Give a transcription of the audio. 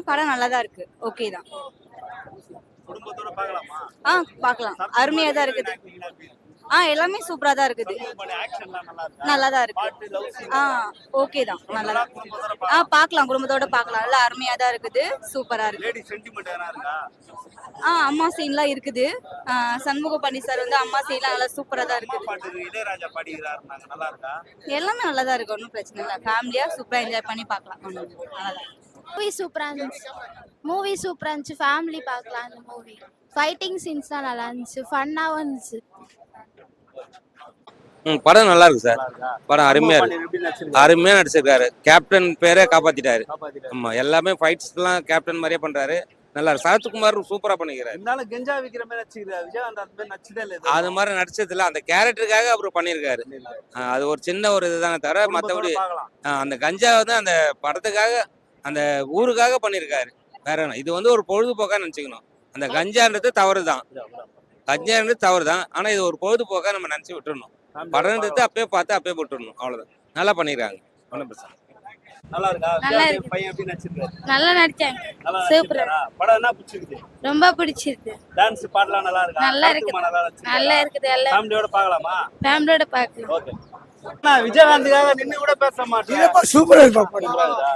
படம் நல்லா தான் இருக்கு. ஓகே தான். குடும்பத்தோட பார்க்கலாமா? பார்க்கலாம். அருமையா தான் இருக்குது. எல்லாமே சூப்பரா தான் இருக்குது. ஆக்ஷன்லாம் நல்லா இருக்கா? நல்லா தான் இருக்கு. பாட்டு, லவ் சீன் ஓகே தான். நல்லா தான். குடும்பத்தோட பார்க்கலாம். பார்க்கலாம். குடும்பத்தோட பார்க்கலாம். நல்லா அருமையா தான் இருக்குது. சூப்பரா இருக்கு. லேடி சென்டிமெண்ட் எதனா இருக்கா? அம்மா சீன்லாம் இருக்குது. சண்முக பாண்டி சார் வந்து அம்மா சீன்லாம் நல்லா சூப்பரா தான் அம்மா இருக்குது. பாட்டு இளையராஜா பாடிக்கிறாருனாங்க, நல்லா இருக்கா? எல்லாமே நல்லா தான் இருக்கு. ஒன்றும் பிரச்சனை இல்லை. ஃபேமிலியா சூப்பரா என்ஜாய் பண்ணி பார்க்கலாம். நல்லா தான். மூவி சூப்பரா இருந்துச்சு. ஃபேமிலி பார்க்கலாம் அந்த மூவி. ஃபைட்டிங் சீன்ஸ் தான் நல்லா இருந்துச்சு. ஃபன்னாவும் இருந்துச்சு. படம் நல்லா இருக்கு சார். படம் அருமையா அம்மா இருக்கு. பாட்டு எப்படி நடிச்சிருக்காரு? அருமையா நடிச்சிருக்காரு. கேப்டன் பேரே காப்பாத்திட்டாரு. காப்பாத்திட்டாரு. ஆமா, எல்லாமே ஃபைட்ஸ் எல்லாம் கேப்டன் மாதிரியே பண்றாரு. நல்லா இருக்கு. சரத்குமார் சூப்பரா பண்ணிக்கிறாரு. இருந்தாலும் கெஞ்சா விக்கிற மாதிரி நடிச்சிருக்காரு. விஜயகாந்த் அந்த மாதிரி நடிச்சதே இல்ல இது. அது மாதிரி நடிச்சதுல அந்த கேரக்டருக்காக அவர் பண்ணியிருக்காரு. அது ஒரு சின்ன ஒரு இதுதானே தவிர மற்றபடி குடும்பத்தோட பார்க்கலாம். அந்த கஞ்சா வந்து அந்த படத்துக்காக அந்த ஊருக்காக பண்ணியிருக்காரு. வேற என்ன, இது வந்து ஒரு பொழுதுபோக்கா நினைச்சுக்கணும். அந்த கஞ்சான்றது தவறு தான். கஞ்சான்றது தவறு தான். ஆனா இது ஒரு பொழுதுபோக்கா நம்ம நினைச்சு விட்டுறணும். படம்ன்றது அப்பயே பார்த்து அப்பயே விட்டுறணும். அவ்வளவுதான். நல்லா பண்ணிருக்காங்க. ஒன்றும் பிரச்சனை இல்லை. நல்லா இருக்கா? நல்லா விஜய் இருக்கு. பையன் எப்படி நடிச்சிருக்காரு? நல்லா நடிச்சாங்க. நல்லா சூப்பரா. நடிச்சிருக்காரா? படம் என்ன பிடிச்சிருக்கு? ரொம்ப பிடிச்சிருக்கு. டான்ஸ் பாட்டுலாம் நல்லா இருக்கா? நல்லா இருக்கு. சரத்குமார் நல்லா நடிச்சிருக்காரா? நல்லா இருக்குது. எல்லாம் ஃபேமிலியோட பார்க்கலாமா? ஃபேமிலியோட பார்க்கலாம். ஓகே. அண்ணா, விஜயகாந்துக்காக நின்னு கூட பேச மாட்டேன். சூப்பரா இருக்கு. சூப்பரா இருக்கா?